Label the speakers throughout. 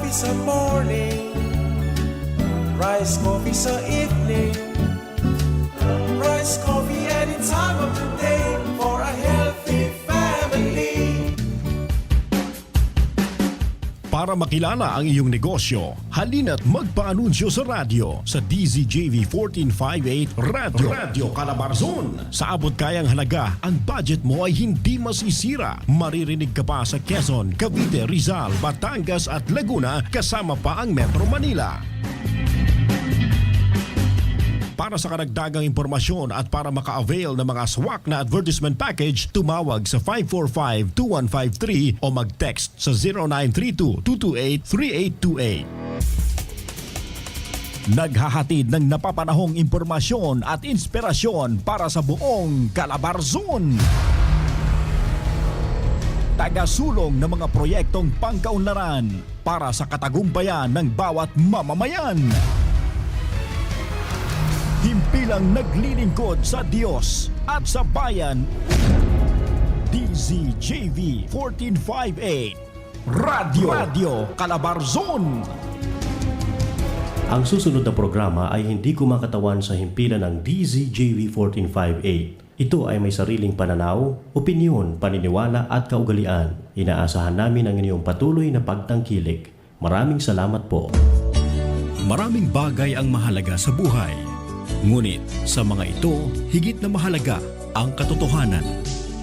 Speaker 1: coffee sa morning, rice coffee sa evening, rice coffee any time of the day for a healthy family.
Speaker 2: Para makilala ang iyong negosyo, halina't magpaanunsyo sa radyo sa DZJV 1458 Radyo Calabarzon. Sa abot kayang halaga, ang budget mo ay hindi masisira. Maririnig ka pa sa Quezon, Cavite, Rizal, Batangas at Laguna kasama pa ang Metro Manila. Para sa karagdagang impormasyon at para maka-avail ng mga swak na advertisement package, tumawag sa 545-2153 o mag-text sa 0932-228-3828. Naghahatid ng napapanahong impormasyon at inspirasyon para sa buong Calabarzon. Tagasulong ng mga proyektong pangkaunlaran para sa katagumpayan ng bawat mamamayan. Himpilang naglilingkod sa Diyos at sa bayan. DZJV 1458 Radyo Calabarzon.
Speaker 3: Ang susunod na programa ay hindi kumakatawan sa himpilan ng DZJV 1458. Ito ay may sariling pananaw, opinyon, paniniwala at kaugalian. Inaasahan namin ang inyong patuloy na pagtangkilik. Maraming salamat po.
Speaker 2: Maraming bagay ang mahalaga sa buhay. Ngunit sa mga ito, higit na mahalaga ang katotohanan.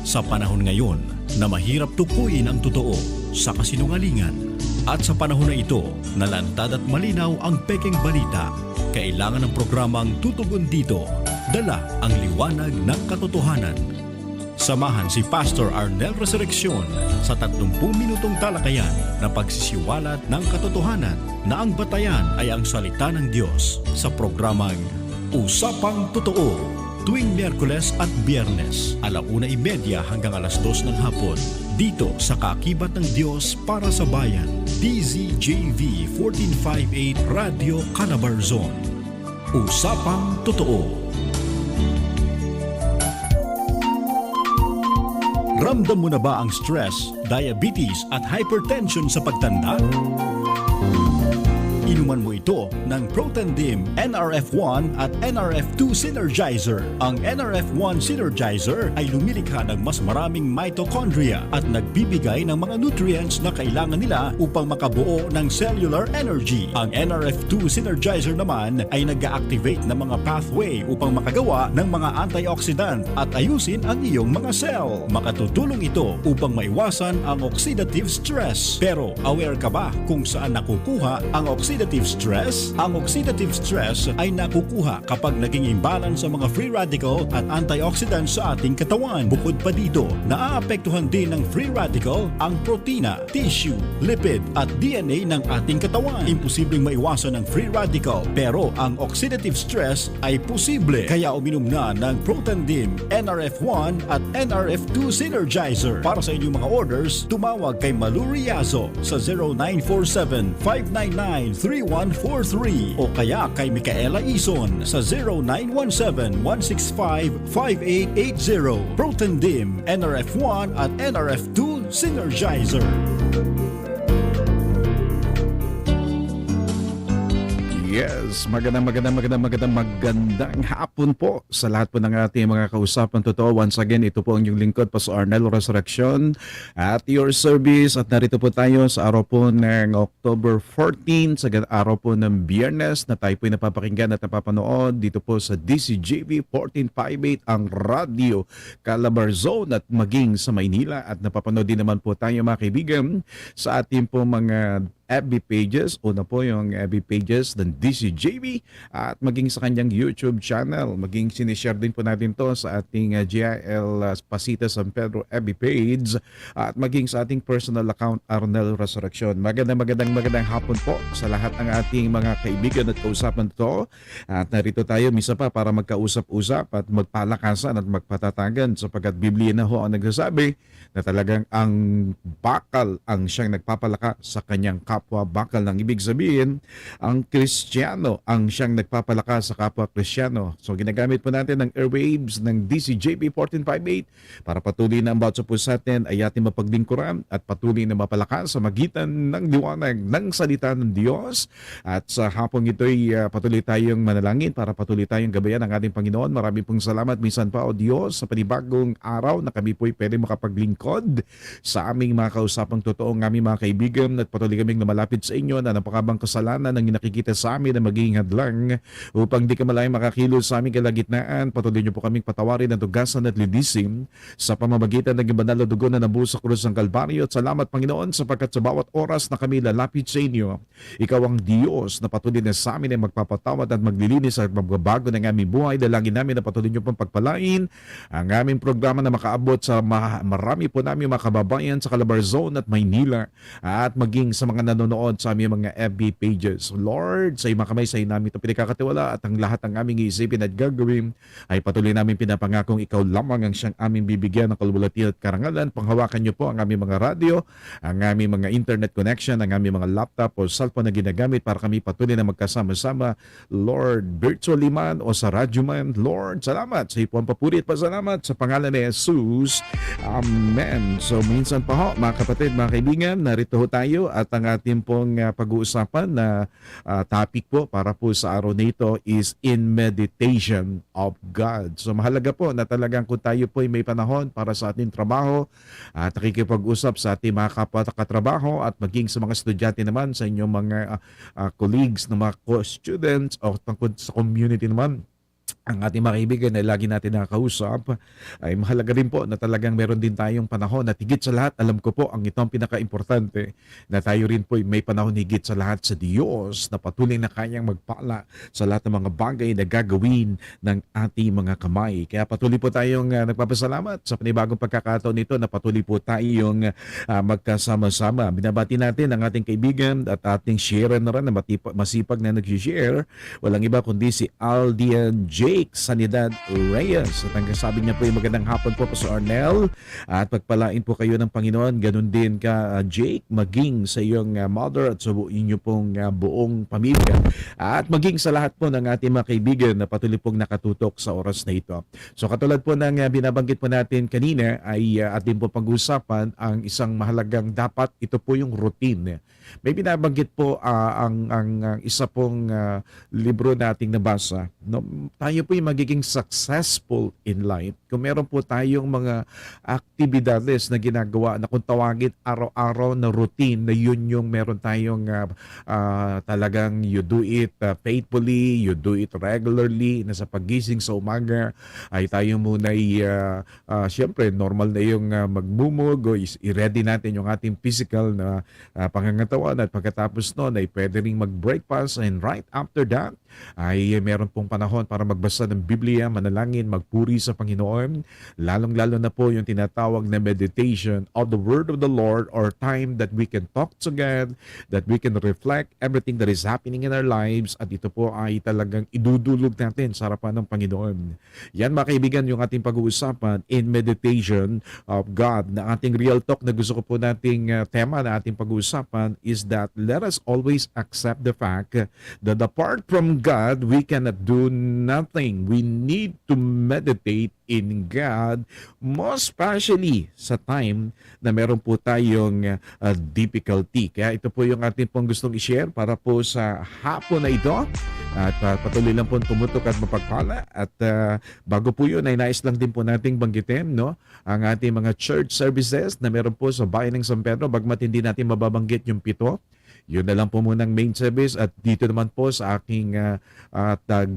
Speaker 2: Sa panahon ngayon na mahirap tukuyin ang totoo sa kasinungalingan at sa panahon na ito na lantad at malinaw ang pekeng balita, kailangan ng programang tutugon dito, dala ang liwanag ng katotohanan. Samahan si Pastor Arnel Resurreccion sa 30 minutong talakayan na pagsisiwalat ng katotohanan na ang batayan ay ang salita ng Diyos sa programang Usapang Totoo, tuwing Miyerkules at Biyernes, 1:30 hanggang 2:00 ng hapon, dito sa Kaakibat ng Diyos para sa Bayan, DZJV 1458 Radio Calabarzon. Usapang Totoo. Ramdam mo na ba ang stress, diabetes at hypertension sa pagtanda? Inuman mo ito ng Protandim NRF1 at NRF2 Synergizer. Ang NRF1 Synergizer ay lumilikha ng mas maraming mitochondria at nagbibigay ng mga nutrients na kailangan nila upang makabuo ng cellular energy. Ang NRF2 Synergizer naman ay nag-activate ng mga pathway upang makagawa ng mga antioxidant at ayusin ang iyong mga cell. Makatutulong ito upang maiwasan ang oxidative stress. Pero aware ka ba kung saan nakukuha ang oxidative stress? Ang oxidative stress ay nakukuha kapag naging imbalance sa mga free radical at antioxidants sa ating katawan. Bukod pa dito, naaapektuhan din ng free radical ang protina, tissue, lipid at DNA ng ating katawan. Imposibleng maiwasan ang free radical, pero ang oxidative stress ay posible. Kaya uminom na ng Protandim NRF1 at NRF2 Synergizer. Para sa inyong mga orders, tumawag kay Malu Riazo sa 0947-599-3143 o kaya kay Micaela Ison sa 0917-165-5880. Protandim NRF1 at NRF2 Synergizer.
Speaker 4: Yes, magandang hapon po sa lahat po ng ating mga kausapan totoo. Once again, ito po ang inyong lingkod, Pastor Arnel Resurreccion at your service. At narito po tayo sa araw po ng October 14, sa araw po ng Biyernes na tayo po napapakinggan at napapanood dito po sa DZJV 1458, ang Radyo Calabarzon at maging sa Maynila. At napapanood din naman po tayo mga kaibigan sa ating po mga FB pages. Una po yung FB pages ng DZJV at maging sa kanyang YouTube channel. Maging sinishare din po natin to sa ating GIL Pacita San Pedro FB page at maging sa ating personal account Arnel Resurreccion. Magandang hapon po sa lahat ng ating mga kaibigan at kausapan to. At narito tayo misa pa para magkausap-usap at magpalakasan at magpatatagan sapagkat Biblia na ho ang nagsasabi na talagang ang bakal ang siyang nagpapalakas sa kanyang kapwa bakal. Ang ibig sabihin, ang Kristiyano ang siyang nagpapalakas sa kapwa Kristiyano. So ginagamit po natin ang airwaves ng DZJV 1458 para patuloy na ang bawat sa puso natin ay ating mapaglingkuran at patuloy na mapalakas sa magitan ng liwanag ng salita ng Diyos. At sa hapong ito'y patuloy tayong manalangin para patuloy tayong gabayan ng ating Panginoon. Maraming pong salamat minsan pa, O Diyos, sa panibagong araw na kami po'y pwede makapaglingkod sa aming mga kausapang totoo, ng aming mga kaibigan, at patuloy kaming lumalapit sa inyo na napakabang kasalanan ang nakikita sa amin na magiging hadlang upang di ka malayang makakilos sa aming kalagitnaan. Patuloy niyo po kaming patawarin at tugasan at linisin sa pamamagitan ng banal na dugo na nabuhos sa krus ng Kalbaryo. At salamat, Panginoon, sapagkat sa bawat oras na kami lalapit sa inyo, ikaw ang Diyos na patuloy na sa amin ay magpapatawad at maglilinis at magbabago ng aming buhay. Dalangin namin na patuloy niyo pong pagpalain ang aming programa na makaabot sa marami po namin mga kababayan sa Calabarzon at Maynila at maging sa mga nanonood sa aming mga FB pages. Lord, sa mga kamay sa namin ito pinagkakatiwala at ang lahat ng aming iisipin at gagawin ay patuloy namin pinapangakong ikaw lamang ang siyang aming bibigyan ng kalwalhatian at karangalan. Panghawakan niyo po ang aming mga radyo, ang aming mga internet connection, ang aming mga laptop o cellphone na ginagamit para kami patuloy na magkasama-sama. Lord, virtually man o sa radyo man, Lord, salamat sa ipon papurit pa salamat sa pangalan ni Jesus. Amen. So minsan pa ho, mga kapatid, mga kaibigan, narito ho tayo at ang ating pong pag-uusapan na topic po para po sa araw na ito is in meditation of God. So mahalaga po na talagang kung tayo po ay may panahon para sa ating trabaho at nakikipag-usap sa ating mga kapwa katrabaho at maging sa mga estudyante naman, sa inyong mga colleagues na mga co-students o tungkol sa community naman, ang ating mga kaibigan na lagi natin nakakausap, ay mahalaga rin po na talagang meron din tayong panahon at higit sa lahat, alam ko po, ang itong pinaka-importante na tayo rin po may panahon higit sa lahat sa Diyos na patuloy na kayang magpala sa lahat ng mga bagay na gagawin ng ating mga kamay. Kaya patuloy po tayong nagpapasalamat sa panibagong pagkakataon nito na patuloy po tayong magkasama-sama. Binabati natin ang ating kaibigan at ating share na rin na masipag na nag-share. Walang iba kundi si Aldian Jake Sanidad Reyes. At ang sabi niya po ay magandang hapon po Pastor Arnel at pagpalain po kayo ng Panginoon. Ganun din ka Jake, maging sa iyong mother at sa inyo pong buong pamilya at maging sa lahat po ng ating mga kaibigan na patuloy pong nakatutok sa oras na ito. So katulad po ng binabanggit po natin kanina ay ating po pag-usapan ang isang mahalagang dapat ito po yung routine. May binabanggit po ang isa pong libro nating nabasa. No, tayo po yung magiging successful in life kung meron po tayong mga aktibidades na ginagawa na kung tawagin araw-araw na routine na yun yung meron tayong talagang you do it faithfully, you do it regularly, na sa pagising sa umaga ay tayo muna siyempre normal na yung magmumug o i-ready natin yung ating physical na pangangatawan at pagkatapos nun ay pwede rin mag-breakfast and right after that ay meron pong panahon para magbasa ng Biblia, manalangin, magpuri sa Panginoon, lalong-lalo na po yung tinatawag na meditation of the Word of the Lord or time that we can talk to God, that we can reflect everything that is happening in our lives at ito po ay talagang idudulog natin sa harapan ng Panginoon. Yan mga kaibigan yung ating pag-uusapan in meditation of God. Na ating real talk na gusto ko po nating tema na ating pag-uusapan is that let us always accept the fact that apart from God, we cannot do nothing. We need to meditate in God, most especially sa time na meron po tayong difficulty. Kaya ito po yung ating pong gustong i-share para po sa hapon na ito. At patuloy lang po tumutok at mapagpala. At bago po yun, ay nais lang din po nating banggitin ang ating mga church services na meron po sa bayan ng San Pedro. Bagmat hindi natin mababanggit yung 7. Yun na lang po muna ang main service at dito naman po sa aking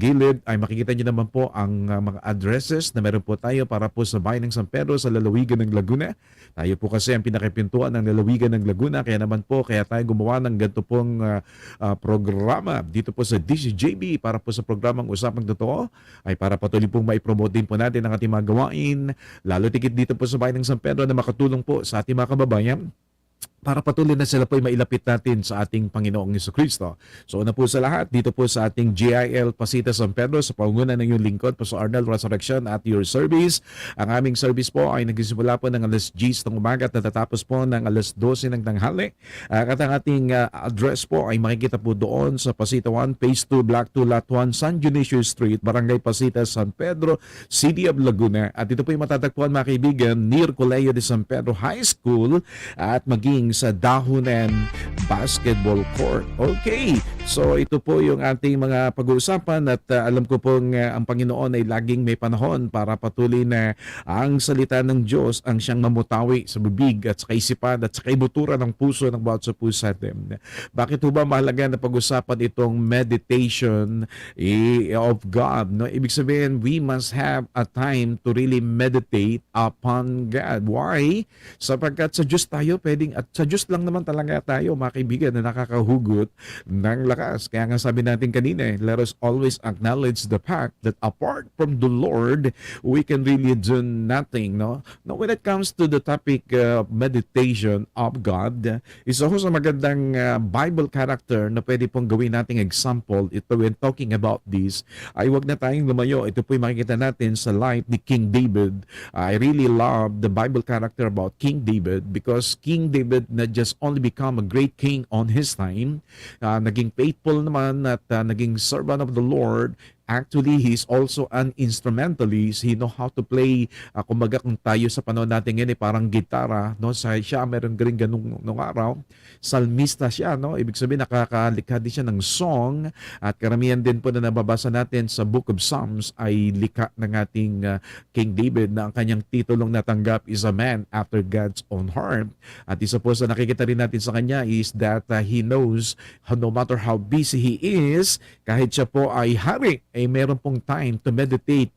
Speaker 4: gilid ay makikita nyo naman po ang mga addresses na meron po tayo para po sa bayan ng San Pedro sa lalawigan ng Laguna. Tayo po kasi ang pinakipintuan ng lalawigan ng Laguna kaya tayo gumawa ng ganito pong programa dito po sa DZJV para po sa programang Usapang Totoo ay para patuloy pong maipromote din po natin ang ating mga gawain lalo tigit dito po sa bayan ng San Pedro na makatulong po sa ating mga kababayan para patuloy na sila po ay mailapit natin sa ating Panginoong Jesucristo. So una po sa lahat, dito po sa ating GIL Pacita San Pedro, sa pangunguna ng iyong lingkod, Pastor Arnel Resurreccion at your service. Ang aming service po ay nagsisimula po ng alas 10 ng umaga at natatapos po ng alas 12 ng tanghali. At ang ating address po ay makikita po doon sa Pacita 1, Phase 2, Block 2, Lot 1, San Dionisio Street, Barangay Pacita, San Pedro, City of Laguna. At ito po ay matatagpuan mga kaibigan, near Colegio de San Pedro High School at maging sa Dahunan Basketball Court. Okay, so ito po yung ating mga pag-uusapan at alam ko pong ang Panginoon ay laging may panahon para patuloy na ang salita ng Diyos ang siyang mamutawi sa bibig at sa kaisipan at sa kaibuturan ng puso ng bawat sa puso natin. Bakit po ba mahalaga na pag-usapan itong meditation of God? No? Ibig sabihin, we must have a time to really meditate upon God. Why? Sapagkat sa Diyos tayo pwedeng, at sa Diyos lang naman talaga tayo mga kaibigan na nakakahugot ng lakas. Kaya nga sabi natin kanina, let us always acknowledge the fact that apart from the Lord, we can really do nothing. No? Now, when it comes to the topic meditation of God, isa ko sa magandang Bible character na pwede pong gawin nating example ito when talking about this, ay wag na tayong lumayo. Ito po'y makikita natin sa life ni King David. I really love the Bible character about King David because King David not just only become a great king on his time, naging faithful naman at naging servant of the Lord. Actually, he's also an instrumentalist. He know how to play. Kumbaga kung tayo sa panahon natin ngayon parang gitara, no? Siya meron rin ganung nung araw. Salmista siya, no? Ibig sabihin nakakalikha din siya ng song at karamihan din po na nababasa natin sa Book of Psalms ay likha ng ating King David na ang kanyang titulong natanggap is a man after God's own heart. At isa po sa nakikita rin natin sa kanya is that he knows no matter how busy he is, kahit siya po ay hari, ay meron pong time to meditate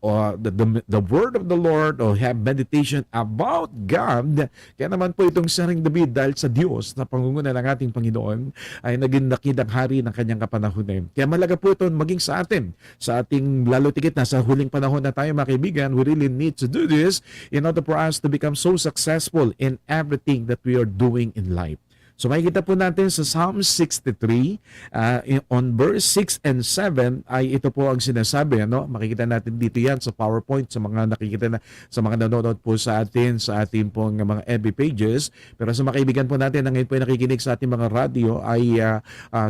Speaker 4: the word of the Lord or have meditation about God. Kaya naman po itong Saring David dahil sa Diyos na pangunguna ng ating Panginoon ay naging nakidang hari ng kanyang kapanahunan. Kaya malaga po ito maging sa atin, sa ating lalo tikit na sa huling panahon na tayo mga kaibigan. We really need to do this in order for us to become so successful in everything that we are doing in life. So makikita po natin sa Psalm 63 on verse 6 and 7 ay ito po ang sinasabi, ano? Makikita natin dito yan sa PowerPoint sa mga nakikita na sa mga nanonood po sa atin sa ating pong mga FB pages. Pero sa mga kaibigan po natin na ngayon po ay nakikinig sa ating mga radio ay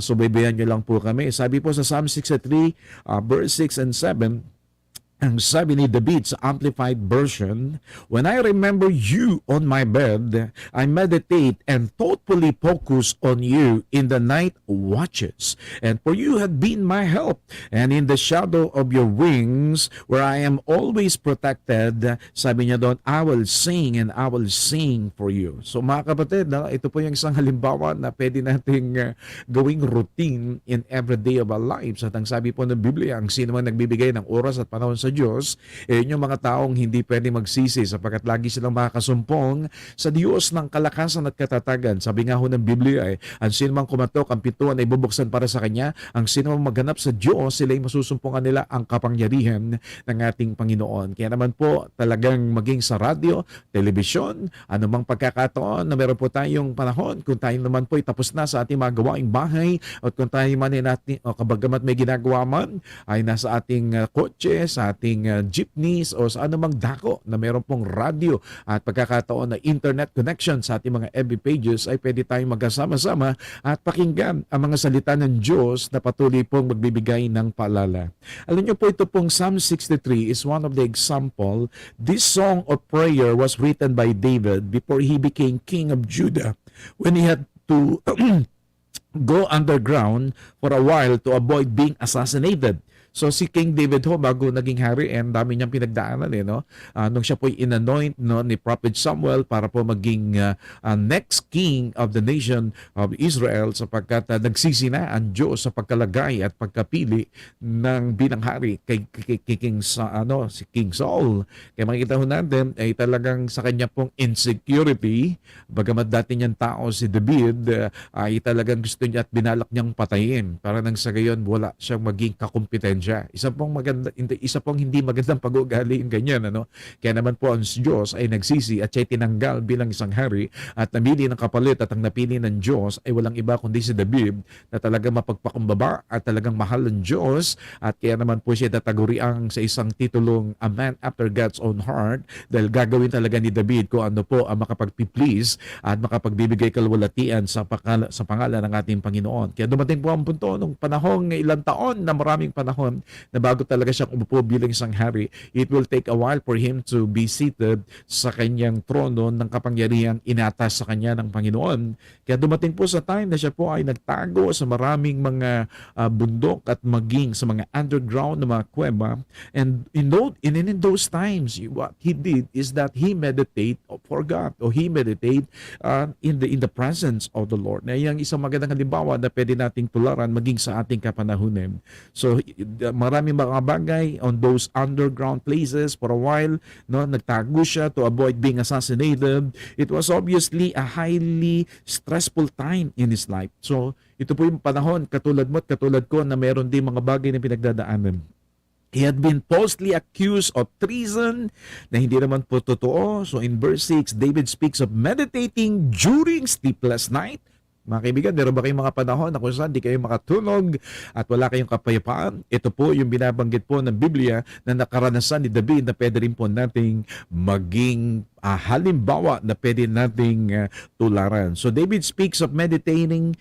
Speaker 4: subaybayan niyo lang po kami. Sabi po sa Psalm 63 verse 6 and 7, ang sabi ni David sa Amplified Version, when I remember you on my bed, I meditate and thoughtfully focus on you in the night watches. And for you have been my help, and in the shadow of your wings, where I am always protected, sabi niya doon, I will sing and I will sing for you. So mga kapatid, ito po yung isang halimbawa na pwede nating gawing routine in every day of our lives. At ang sabi po ng Biblia, ang sino man nagbibigay ng oras at panahon sa Diyos, yung mga taong hindi pwede magsisi sapagkat lagi silang makakasumpong sa Diyos ng kalakasan at katatagan. Sabi nga ho ng Biblia ang sino mang kumatok, ang pintuan ay bubuksan para sa kanya. Ang sino mang maghanap sa Diyos, sila ay masusumpungan nila ang kapangyarihan ng ating Panginoon. Kaya naman po talagang maging sa radyo, telebisyon, anumang pagkakataon na meron po tayong panahon, kung tayo naman po ay tapos na sa ating mga gawaing bahay at kung tayo man ay natin, kabagamat may ginagawa man, ay nasa ating kotse, sa ating jeepneys o sa anumang dako na meron pong radyo at pagkakataon na internet connection sa ating mga FB pages ay pwede tayong magkasama-sama at pakinggan ang mga salita ng Diyos na patuloy pong magbibigay ng paalala. Alam niyo po ito pong Psalm 63 is one of the example. This song of prayer was written by David before he became king of Judah when he had to go underground for a while to avoid being assassinated. So si King David ho, bago naging hari, and dami niyang pinagdaanan no? Nung siya po'y inanoint no, ni Prophet Samuel para po maging next king of the nation of Israel sapagkat nagsisi na ang Diyos sa pagkalagay at pagkapili ng bilang hari kay King Saul. Kaya makikita ho natin ay talagang sa kanya pong insecurity, bagamat dati niyang tao si David, ay talagang gusto niya at binalak niyang patayin para nang sa gayon wala siyang maging kakumpetensya. siya. Isa pong hindi magandang pag-uugali yung ganyan, ano? Kaya naman po ang Diyos ay nagsisi at siya'y tinanggal bilang isang hari at namili ng kapalit, at ang napili ng Diyos ay walang iba kundi si David, na talagang mapagpakumbaba at talagang mahal ng Diyos, at kaya naman po siya tataguriang sa isang titulong a man after God's own heart, dahil gagawin talaga ni David kung ano po ang makapag-please at makapagbibigay kalwalatian sa pangalan ng ating Panginoon. Kaya dumating po ang punto nung panahong ilang taon, na maraming panahon, na bago talaga siyang umupo bilang isang hari, it will take a while for him to be seated sa kanyang trono ng kapangyarihang inatas sa kanya ng Panginoon. Kaya dumating po sa time na siya po ay nagtago sa maraming mga bundok at maging sa mga underground na mga kuweba. And in those times, what he did is that he meditate for God, or he meditate in the presence of the Lord. Na yung isang magandang halimbawa na pwede nating tularan maging sa ating kapanahunan. So marami mga bagay on those underground places for a while, no, nagtago siya to avoid being assassinated. It was obviously a highly stressful time in his life. So ito po yung panahon, katulad mo at katulad ko, na meron din mga bagay na pinagdadaanan. He had been falsely accused of treason na hindi naman po totoo. So in verse 6, David speaks of meditating during sleepless night. Mga kaibigan, meron ba kayong mga panahon na kung saan di kayo makatulog at wala kayong kapayapaan? Ito po yung binabanggit po ng Biblia na nakaranasan ni David, na pwede rin po nating maging halimbawa na pwede nating tularan. So David speaks of meditating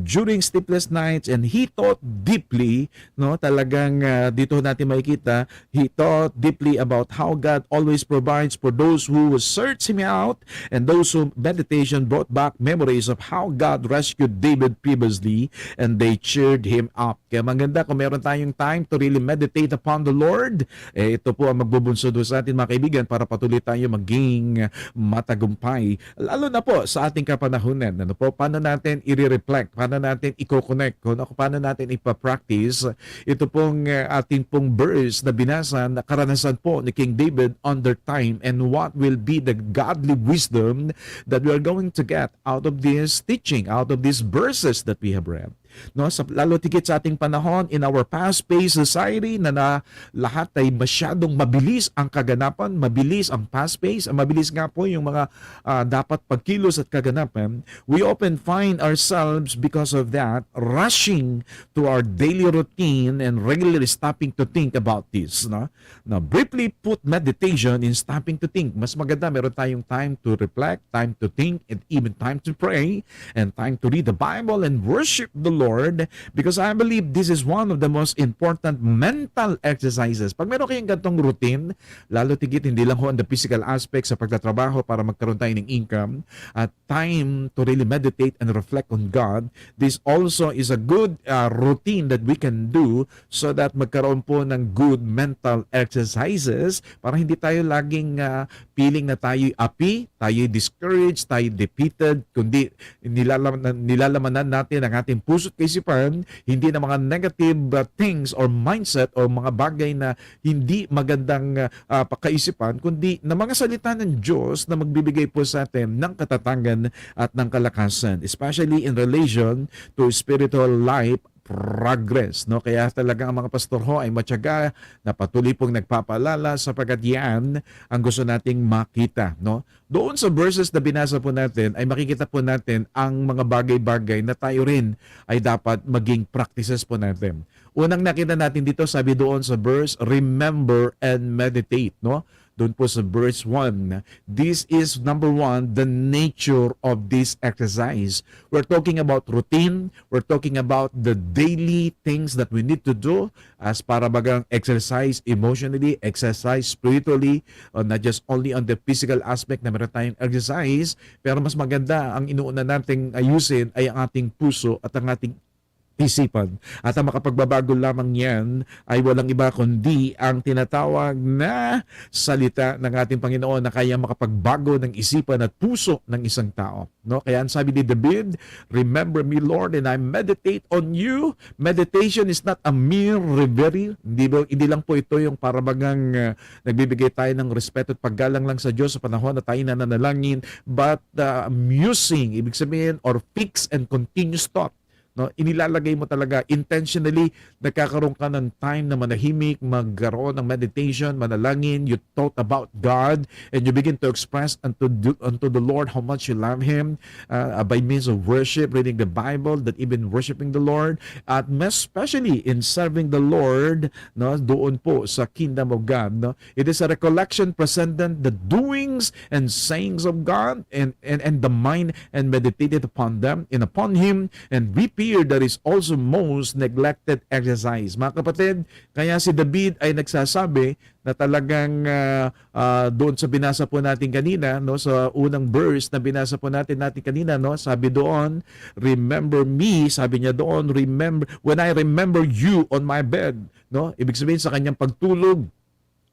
Speaker 4: during sleepless nights, and he thought deeply, no, talagang dito natin makikita, he thought deeply about how God always provides for those who search him out, and those who meditation brought back memories of how God rescued David previously, and they cheered him up. Kaya maganda kung meron tayong time to really meditate upon the Lord. Ito po ang magbubunsod sa atin, mga kaibigan, para patuloy tayo maging matagumpay, lalo na po sa ating kapanahunan. Ano po, paano natin i-reflect, paano natin i-connect, paano natin ipa-practice ito pong ating pong verse na binasa, na karanasan po ni King David under time, and what will be the godly wisdom that we are going to get out of this teaching, out of these verses that we have read. No, lalo tigit sa ating panahon, in our fast-paced society na lahat ay masyadong mabilis ang kaganapan, mabilis ang fast-paced, mabilis nga po yung mga dapat pagkilos at kaganapan. We often find ourselves, because of that, rushing to our daily routine and regularly stopping to think about this. No? Now, briefly put meditation in stopping to think. Mas maganda meron tayong time to reflect, time to think, and even time to pray, and time to read the Bible and worship the Lord, because I believe this is one of the most important mental exercises. Pag meron kayong gantong routine, lalo tigit hindi lang ho on the physical aspect sa pagtatrabaho para magkaroon tayo ng income, at time to really meditate and reflect on God, this also is a good routine that we can do so that magkaroon po ng good mental exercises para hindi tayo laging feeling na tayo api, tayo discouraged, tayo defeated, kundi nilalamanan natin ang ating puso't kaisipan, hindi na mga negative things or mindset o mga bagay na hindi magandang pakaisipan, kundi na mga salita ng Diyos na magbibigay po sa atin ng katatangan at ng kalakasan, especially in relation to spiritual life progress, no? Kaya talaga ang mga pastor ho ay matyaga na patuloy pong nagpapaalala, sapagkat yan ang gusto nating makita, no? Doon sa verses na binasa po natin ay makikita po natin ang mga bagay-bagay na tayo rin ay dapat maging practices po natin. Unang nakita natin dito, sabi doon sa verse, remember and meditate, no? Doon po sa verse 1, this is number 1, the nature of this exercise. We're talking about routine. We're talking about the daily things that we need to do as para bagang exercise emotionally, exercise spiritually, not just only on the physical aspect na meron tayong exercise, pero mas maganda ang inuuna nating ayusin ay ang ating puso at ang ating isipan. At ang makapagbabago lamang yan ay walang iba kundi ang tinatawag na salita ng ating Panginoon na kaya makapagbago ng isipan at puso ng isang tao. No? Kaya ang sabi ni David, remember me, Lord, and I meditate on you. Meditation is not a mere reverie. Hindi lang po ito yung parabagang nagbibigay tayo ng respeto at paggalang lang sa Diyos sa panahon na tayo nananalangin, but musing, ibig sabihin, or fixed and continuous thought. no? Inilalagay mo talaga intentionally, nagkakaroon ka ng time na manahimik, magkaroon ng meditation, manalangin, you thought about God, and you begin to express unto the Lord how much you love Him by means of worship, reading the Bible, that even worshiping the Lord, at especially in serving the Lord, no, doon po sa kingdom of God, no? It is a recollection presenting the doings and sayings of God, and the mind, and meditated upon them and upon Him, and we fear that is also most neglected exercise. Mga kapatid, kaya si David ay nagsasabi na talagang doon sa binasa po natin kanina, no, sa unang verse na binasa po natin kanina, no, sabi doon, remember me, sabi niya doon, remember when I remember you on my bed, no? Ibig sabihin sa kanyang pagtulog,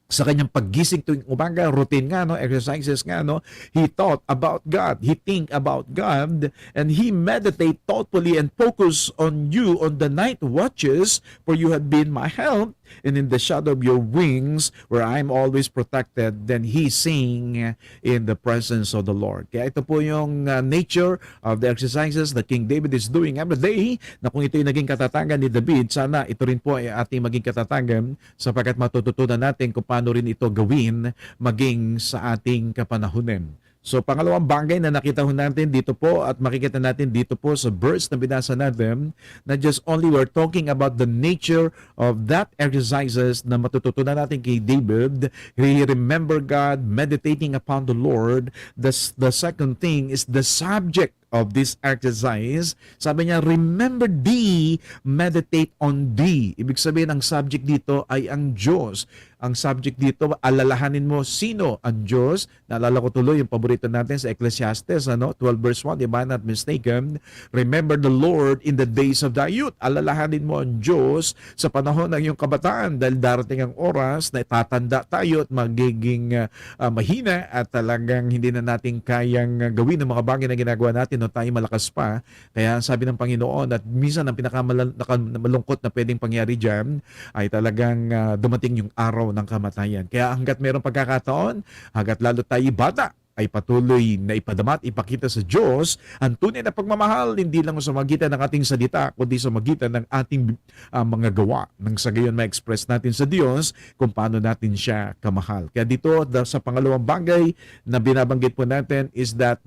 Speaker 4: sa kanyang paggising tuwing umaga, routine nga, no, exercises nga, no, he thought about God, he think about God, and he meditate thoughtfully and focus on you on the night watches, for you have been my help, and in the shadow of your wings, where I'm always protected, then he sing in the presence of the Lord. Kaya ito po yung nature of the exercises that King David is doing every day, na kung ito yung naging katatagan ni David, sana ito rin po ay ating maging katatagan, sapagkat matututunan natin kung paano rin ito gawin maging sa ating kapanahunan. So pangalawang bagay na nakita ho natin dito po at makikita natin dito po sa verse na binasa natin, na just only we're talking about the nature of that exercises na matututunan natin kay David. He remember God, meditating upon the Lord. The second thing is the subject of this exercise. Sabi niya, remember thee, meditate on thee. Ibig sabihin, ang subject dito ay ang Diyos. Ang subject dito, alalahanin mo sino ang Diyos. Naalala ko tuloy yung paborito natin sa Ecclesiastes, 12 verse 1, if I'm not mistaken. Remember the Lord in the days of thy youth. Alalahanin mo ang Diyos sa panahon ng iyong kabataan, dahil darating ang oras na itatanda tayo at magiging mahina at talagang hindi na natin kayang gawin ang mga bagay na ginagawa natin no tayo malakas pa. Kaya sabi ng Panginoon, at minsan ang pinakamalungkot na pwedeng pangyari dyan ay talagang dumating yung araw ng kamatayan. Kaya hanggat mayroong pagkakataon, hanggat lalo tayo bata, ay patuloy na ipadama at ipakita sa Diyos ang tunay na pagmamahal, hindi lang sa magitan ng ating salita, kundi sa magitan ng ating mga gawa, nang sa gayon ma-express natin sa Diyos kung paano natin siya kamahal. Kaya dito sa pangalawang bagay na binabanggit po natin is that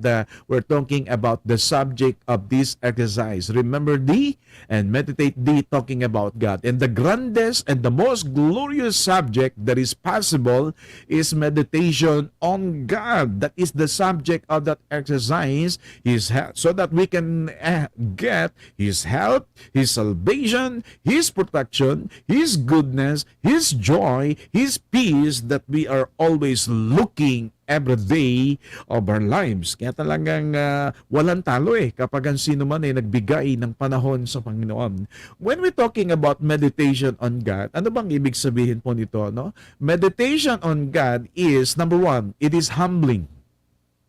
Speaker 4: we're talking about the subject of this exercise. Remember thee and meditate thee, talking about God. And the grandest and the most glorious subject that is possible is meditation on God. That is the subject of that exercise, His help, so that we can get His help, His salvation, His protection, His goodness, His joy, His peace that we are always looking every day of our lives. Kaya talagang walang talo kapag ang sino man ay nagbigay ng panahon sa Panginoon. When we're talking about meditation on God, ano bang ibig sabihin po nito? No? Meditation on God is, number one, it is humbling.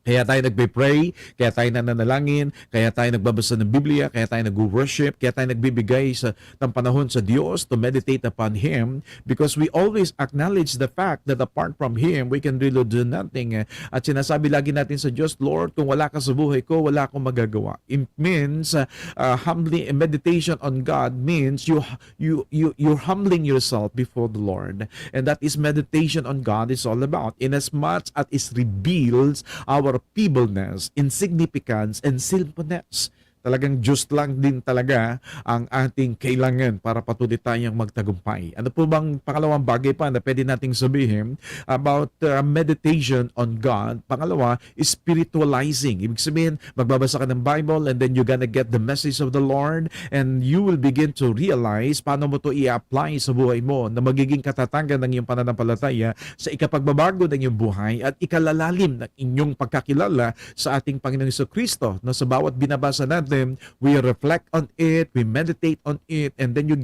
Speaker 4: Kaya tayo nagbe-pray, kaya tayo nananalangin, kaya tayo nagbabasa ng Biblia, kaya tayo nag-worship, kaya tayo nagbibigay ng panahon sa Diyos to meditate upon Him, because we always acknowledge the fact that apart from Him, we can really do nothing. At sinasabi lagi natin sa Diyos, Lord, kung wala ka sa buhay ko, wala akong magagawa. It means, humbling, meditation on God means you're humbling yourself before the Lord. And that is meditation on God is all about. Inasmuch as it reveals our feebleness, insignificance, and sinfulness. Talagang Diyos lang din talaga ang ating kailangan para patuloy tayong magtagumpay. Ano po bang pangalawang bagay pa na pwede nating sabihin about meditation on God? Pangalawa, spiritualizing. Ibig sabihin, magbabasa ka ng Bible and then you're gonna get the message of the Lord and you will begin to realize paano mo to i-apply sa buhay mo na magiging katatagan ng iyong pananampalataya sa ikapagbabago ng iyong buhay at ikalalalim ng inyong pagkakilala sa ating Panginoong Jesucristo. No, sa bawat binabasa natin, we reflect on it, we meditate on it, and then you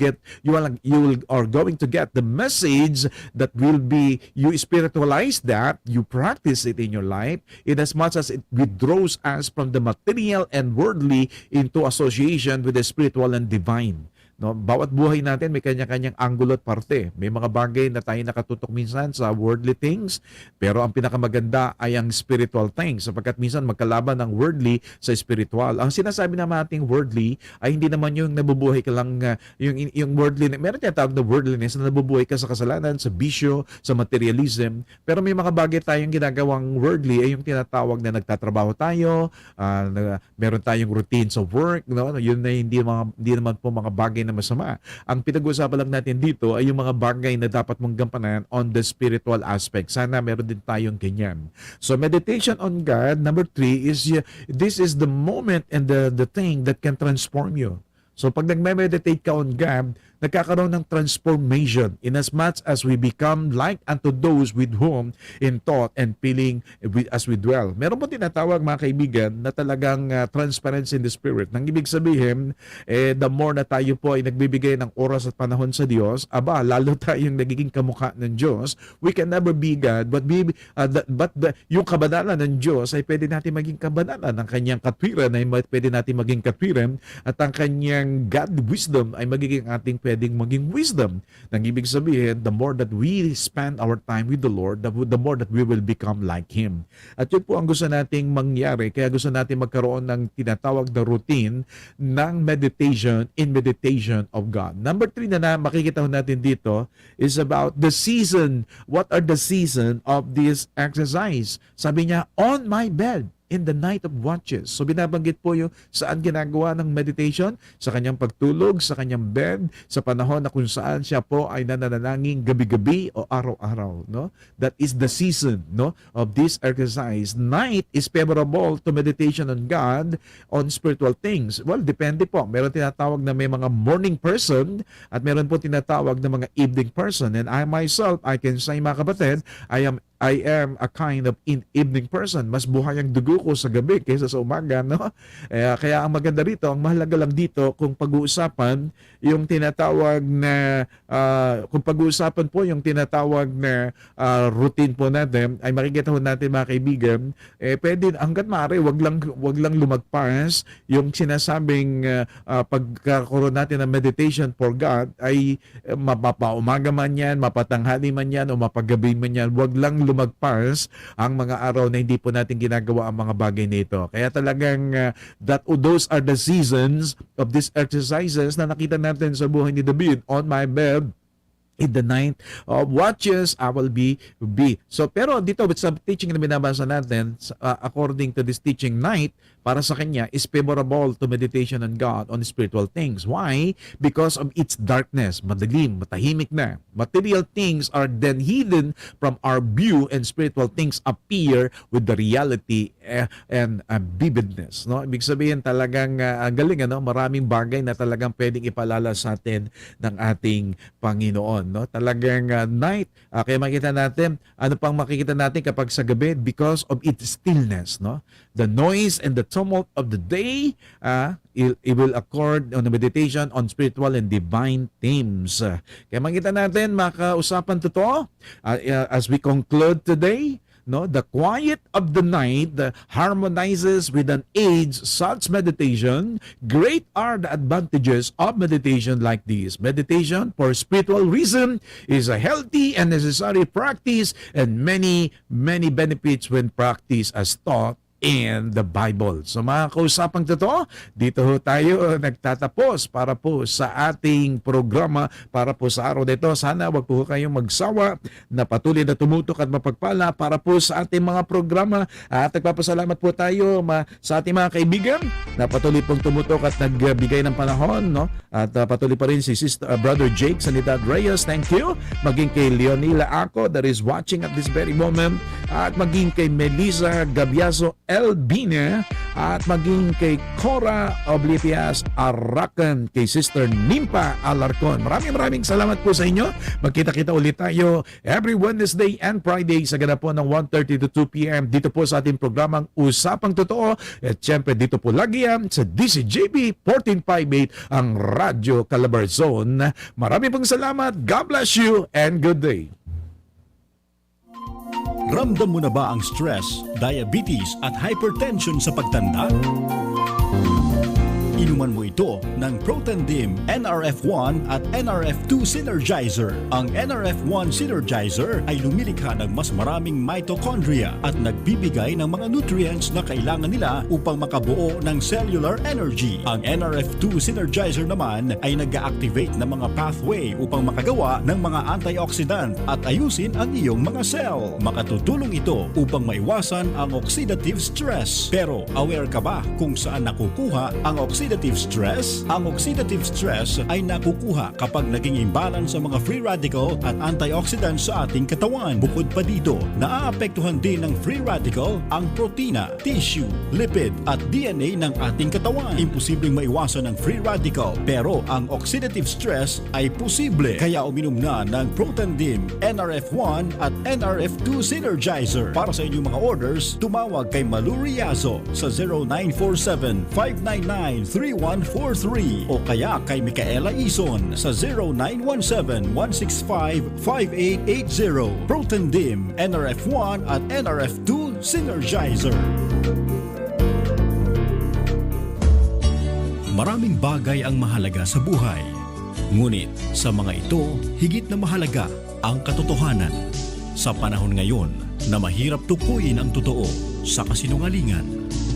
Speaker 4: are going to get the message that will be, you spiritualize that, you practice it in your life, in as much as it withdraws us from the material and worldly into association with the spiritual and divine. No? Bawat buhay natin may kanya-kanyang anggulo at parte. May mga bagay na tayo nakatutok minsan sa worldly things, pero ang pinakamaganda ay ang spiritual things sapagkat minsan magkalaban ang worldly sa spiritual. Ang sinasabi naman nating worldly ay hindi naman yung nabubuhay ka lang yung worldly. Meron tawag na worldliness na nabubuhay ka sa kasalanan, sa bisyo, sa materialism. Pero may mga bagay tayong ginagawang worldly ay yung tinatawag na nagtatrabaho tayo, meron tayong routine sa work, no? Yun na hindi naman po mga bagay na masama. Ang pinag-uusapan lang natin dito ay yung mga bagay na dapat mong gampanan on the spiritual aspect. Sana meron din tayong ganyan. So meditation on God, number 3 is this is the moment and the thing that can transform you. So pag nagme-meditate ka on God, nagkakaroon ng transformation in as much as we become like unto those with whom in thought and feeling as we dwell. Meron po tinatawag mga kaibigan na talagang transparency in the spirit. Nang ibig sabihin, the more na tayo po ay nagbibigay ng oras at panahon sa Diyos, lalo tayong nagiging kamukha ng Diyos. We can never be God, but yung kabanalan ng Diyos ay pwede natin maging kabanalan. Ang kanyang katwiran ay pwede natin maging katwiran at ang kanyang God wisdom ay magiging ating pwedeng maging wisdom. Nang ibig sabihin, the more that we spend our time with the Lord, the more that we will become like Him. At yun po ang gusto nating mangyari. Kaya gusto natin magkaroon ng tinatawag na routine ng meditation of God. Number 3 na makikita natin dito is about the season. What are the season of this exercise? Sabi niya, on my bed in the night of watches. So binabanggit po yung saan ginagawa ng meditation, sa kanyang pagtulog, sa kanyang bed, sa panahon na kung saan siya po ay nananalangin gabi-gabi o araw-araw, no? That is the season, no, of this exercise. Night is favorable to meditation on God, on spiritual things. Well, depende po. Meron tinatawag na may mga morning person at meron po tinatawag na mga evening person. And I myself, I can say mga kapatid, I am a kind of evening person. Mas buhay ang dugo ko sa gabi kaysa sa umaga, no? Kaya ang maganda rito, ang mahalaga lang dito kung pag-uusapan yung tinatawag na routine po natin, ay makikita ho natin mga kaibigan, pwede hangga't maaari wag lang lumagpas yung sinasabing pagkakaroon natin ng meditation for God ay mapapaumaga man yan, mapatanghali man yan o mapagabi man yan, wag lang lumagpas ang mga araw na hindi po natin ginagawa ang mga bagay nito. Kaya talagang those are the seasons of these exercises na nakita natin sa buhay ni David. On my bed in the night of watches, I will be. So, pero dito with some teaching na binabasa natin, according to this teaching, night, para sa kanya, is favorable to meditation on God, on spiritual things. Why? Because of its darkness. Madilim, matahimik na. Material things are then hidden from our view and spiritual things appear with the reality and vividness. No? Ibig sabihin talagang galing, ano? Maraming bagay na talagang pwedeng ipalala sa atin ng ating Panginoon. No? Talagang night, kaya makikita natin, ano pang makikita natin kapag sa gabi? Because of its stillness. No? The noise and the tumult of the day, it will accord on the meditation on spiritual and divine themes. Kaya makita natin, maka-usapan totoo, as we conclude today, no, the quiet of the night harmonizes with an age such meditation. Great are the advantages of meditation like this. Meditation for spiritual reason is a healthy and necessary practice, and many benefits when practiced as taught in the Bible. So mga kausapang totoo, dito ho tayo nagtatapos para po sa ating programa, para po sa araw nito. Sana wag po kayong magsawa na patuloy na tumutok at mapagpala para po sa ating mga programa. At nagpapasalamat po tayo sa ating mga kaibigan na patuloy pong tumutok at nagbigay ng panahon, no? At patuloy pa rin si Brother Jake Sanidad Reyes. Thank you. Maging kay Leonila Ako that is watching at this very moment. At maging kay Melissa Gabiaso Elbina, at maging kay Cora Oblivias Arakan, kay Sister Nimpa Alarcon. Maraming salamat po sa inyo. Magkita-kita ulit tayo every Wednesday and Friday sa ganap po ng 1:30 to 2 p.m. dito po sa ating programang Usapang Totoo. At syempre dito po lagi yan sa DZJV 1458 ang Radyo Calabarzon. Maraming pong salamat. God bless you and good day.
Speaker 2: Ramdam mo na ba ang stress, diabetes at hypertension sa pagtanda? Inuman mo ito ng Protandim NRF1 at NRF2 Synergizer. Ang NRF1 Synergizer ay lumilikha ng mas maraming mitochondria at nagbibigay ng mga nutrients na kailangan nila upang makabuo ng cellular energy. Ang NRF2 Synergizer naman ay nag-activate ng mga pathway upang makagawa ng mga antioxidant at ayusin ang iyong mga cell. Makatutulong ito upang maiwasan ang oxidative stress. Pero aware ka ba kung saan nakukuha ang oxidative stress? Ang oxidative stress ay nakukuha kapag naging imbalance ang mga free radical at antioxidants sa ating katawan. Bukod pa dito, naaapektuhan din ng free radical ang protina, tissue, lipid at DNA ng ating katawan. Imposibleng maiwasan ang free radical, pero ang oxidative stress ay posible. Kaya uminom na ng Protandim NRF1 at NRF2 Synergizer. Para sa inyong mga orders, tumawag kay Malu Riazo sa 0947-599-3143 o kaya kay Micaela Ison sa 0917-165-5880. Protandim NRF1 at NRF2 Synergizer. Maraming bagay ang mahalaga sa buhay. Ngunit sa mga ito, higit na mahalaga ang katotohanan. Sa panahon ngayon na mahirap tukuyin ang totoo sa kasinungalingan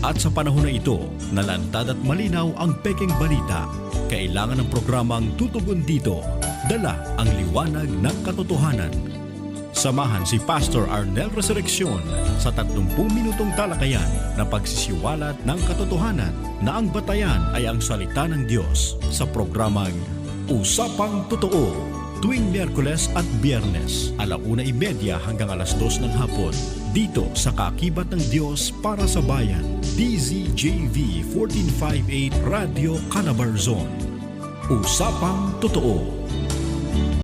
Speaker 2: at sa panahon na ito na lantad at malinaw ang pekeng balita, kailangan ng programang Tutugon Dito, dala ang liwanag ng katotohanan. Samahan si Pastor Arnel Resurreccion sa 30 minutong talakayan na pagsisiwalat ng katotohanan na ang batayan ay ang salita ng Diyos sa programang Usapang Totoo tuwing Miyerkules at Biyernes, 1:30 hanggang 2:00 ng hapon, dito sa Kaakibat ng Diyos para sa Bayan, DZJV 1458 Radyo, Calabarzon. Usapang Totoo.